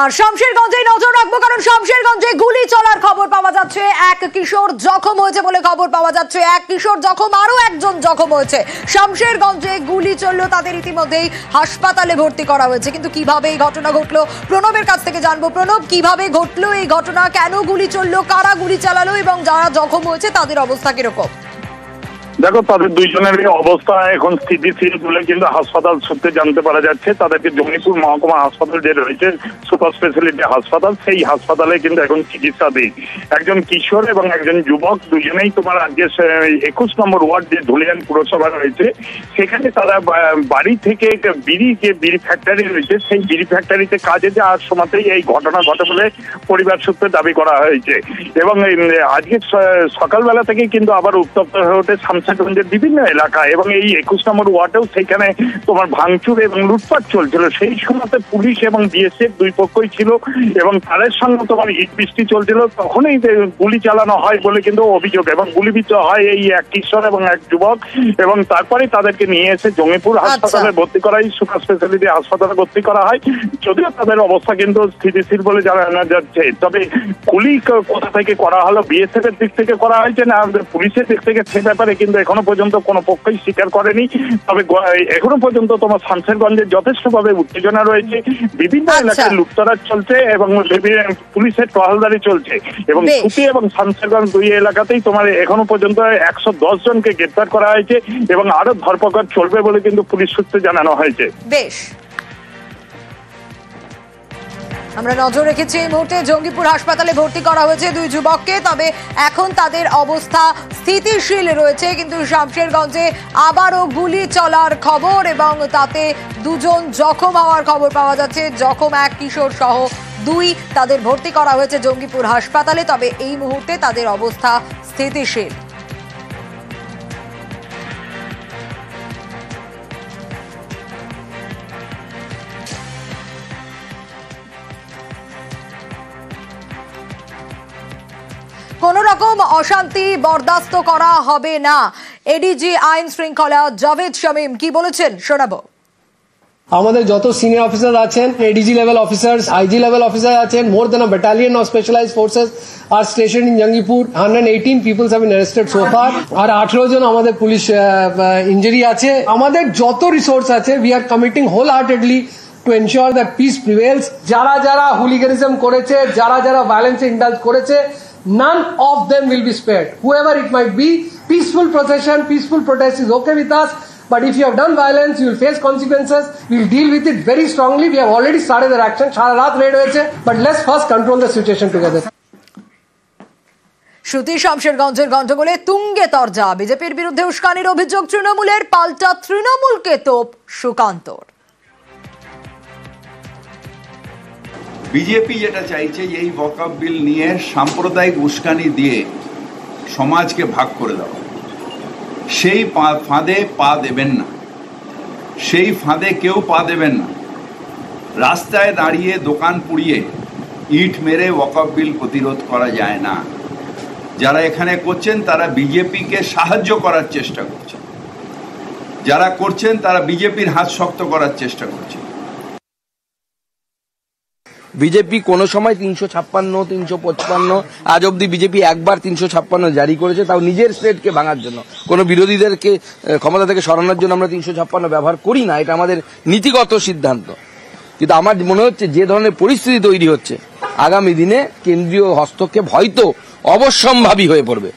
আর শামশেরগঞ্জে নজর রাখবো, কারণ শামশেরগঞ্জে গুলি চলার খবর পাওয়া যাচ্ছে। এক কিশোর জখম হয়েছে বলে খবর পাওয়া যাচ্ছে। এক কিশোর জখম, আরো একজন জখম হয়েছে। শামশেরগঞ্জে গুলি চললো, তাদের ইতিমধ্যেই হাসপাতালে ভর্তি করা হয়েছে। কিন্তু কিভাবে এই ঘটনা ঘটলো, প্রণবের কাছ থেকে জানবো। প্রণব, কিভাবে ঘটলো এই ঘটনা, কেন গুলি চললো, কারা গুলি চালালো এবং যারা জখম হয়েছে তাদের অবস্থা কিরকম? দেখো, তাদের দুইজনের অবস্থা এখন স্থিতিশীল বলে কিন্তু হাসপাতাল সূত্রে জানতে পারা যাচ্ছে। তাদেরকে জঙ্গিপুর মহকুমা হাসপাতাল যে রয়েছে, সুপার স্পেশালিটি হাসপাতাল, সেই হাসপাতালে কিন্তু এখন চিকিৎসাধীন। একজন কিশোর এবং একজন যুবক, দুজনেই তোমার আজকে 21 নম্বর ওয়ার্ড যে ধুলিয়ান পুরসভা রয়েছে, সেখানে তারা বাড়ি থেকে বিড়ি ফ্যাক্টরি রয়েছে, সেই বিড়ি ফ্যাক্টরিতে কাজে যাওয়ার সময়তেই এই ঘটনা ঘটে বলে পরিবার সূত্রে দাবি করা হয়েছে। এবং আজকে সকালবেলা থেকে কিন্তু আবার উত্তপ্ত হয়ে ওঠে শামশেরগঞ্জের বিভিন্ন এলাকা, এবং এই 21 নম্বর ওয়ার্ডেও সেইখানে তোমার ভাঙচুর এবং লুটপাট চলছিল। সেই সময়তে পুলিশ এবং বিএসএফ দুই পক্ষই ছিল এবং তাদের সঙ্গে তোমার ইট বৃষ্টি চলছিল। তখনই গুলি চালানো হয় বলে কিন্তু অভিযোগ, এবং গুলিবিদ্ধ হয় এই এক কিশোর এবং এক যুবক। এবং তারপরে তাদেরকে নিয়ে এসে জঙ্গিপুর হাসপাতালে ভর্তি করা হয়, সুপার স্পেশালিটি হাসপাতালে ভর্তি করা হয়। যদিও তাদের অবস্থা কিন্তু স্থিতিশীল বলে জানা যাচ্ছে। তবে গুলি কোথা থেকে করা হলো, বিএসএফ এর দিক থেকে করা হয়েছে না পুলিশের দিক থেকে, সে ব্যাপারে কিন্তু এখনো পর্যন্ত কোনো পক্ষই স্বীকার করেনি। তবে এখনো পর্যন্ত তোমার শামশেরগঞ্জে যথেষ্টভাবে উত্তেজনা রয়েছে, বিভিন্ন এলাকায় লুটতরাজ চলছে এবং পুলিশের টহলদারি চলছে। এবং সুতি এবং শামশেরগঞ্জ দুই এলাকাতেই তোমার এখনো পর্যন্ত 110 জনকে গ্রেপ্তার করা হয়েছে এবং আরো ধরপাকড় চলবে বলে কিন্তু পুলিশ সূত্রে জানানো হয়েছে। বেশ, আমরা নজর রেখেছি। এই মুহূর্তে জঙ্গিপুর হাসপাতালে ভর্তি করা হয়েছে দুই যুবককে, তবে এখন তাদের অবস্থা স্থিতিশীল রয়েছে। কিন্তু শামশেরগঞ্জে আবারও গুলি চলার খবর এবং তাতে দুজন জখম হওয়ার খবর পাওয়া যাচ্ছে। জখম এক কিশোর সহ দুই, তাদের ভর্তি করা হয়েছে জঙ্গিপুর হাসপাতালে। তবে এই মুহূর্তে তাদের অবস্থা স্থিতিশীল। কোন রকম অশান্তি বরদাস্ত করা হবে না, এডিজি আইন শৃঙ্খলা জাভেদ শামীম কি বলেছেন শোনাবো। আমাদের যত সিনিয়র অফিসার আছেন, ADG level officers, IG level officer আছেন, more than a battalion of specialised forces আর station in Jangipur. 118 peoples have been arrested so far, আর 18 জন আমাদের পুলিশ ইনজুরি আছে। আমাদের যত রিসোর্স আছে, we are committing wholeheartedly to ensure that peace prevails. যারা যারা হুলিগানিজম করেছে, যারা যারা ভায়োলেন্সে ইন্ডালজ করেছে, none of them will be spared. Whoever it might be, peaceful procession, peaceful protest is okay with us. But if you have done violence, you will face consequences. We will deal with it very strongly. We have already started their action. সারা রাত red হয়েছে, but let's first control the situation together. শ্রুতি, শামশেরগঞ্জের গন্ডগোলে তুঙ্গে তরজা। বিজেপির বিরুদ্ধে উস্কানির অভিযোগ তৃণমূলের, পাল্টা তৃণমূলকে তোপ সুকান্তর। বিজেপি যেটা চাইছে এই ওয়াকফ বিল নিয়ে সাম্প্রদায়িক উস্কানি দিয়ে সমাজকে ভাগ করে দেওয়া, সেই ফাঁদে পা দেবেন না, সেই ফাঁদে কেউ পা দেবেন না। রাস্তায় দাঁড়িয়ে দোকান পুড়িয়ে ইট মেরে ওয়াকফ বিল প্রতিরোধ করা যায় না। যারা এখানে করছেন তারা বিজেপিকে সাহায্য করার চেষ্টা করছেন, যারা করছেন তারা বিজেপির হাত শক্ত করার চেষ্টা করছেন। বিজেপি কোনো সময় 356, 355, আজ অব্দি বিজেপি একবার 356 জারি করেছে, তাও নিজের স্টেটকে ভাঙার জন্য। কোনো বিরোধীদেরকে ক্ষমতা থেকে সরানোর জন্য আমরা 356 ব্যবহার করি না, এটা আমাদের নীতিগত সিদ্ধান্ত। কিন্তু আমার মনে হচ্ছে যে ধরনের পরিস্থিতি তৈরি হচ্ছে, আগামী দিনে কেন্দ্রীয় হস্তক্ষেপ হয়তো অবশ্যম্ভাবী হয়ে পড়বে।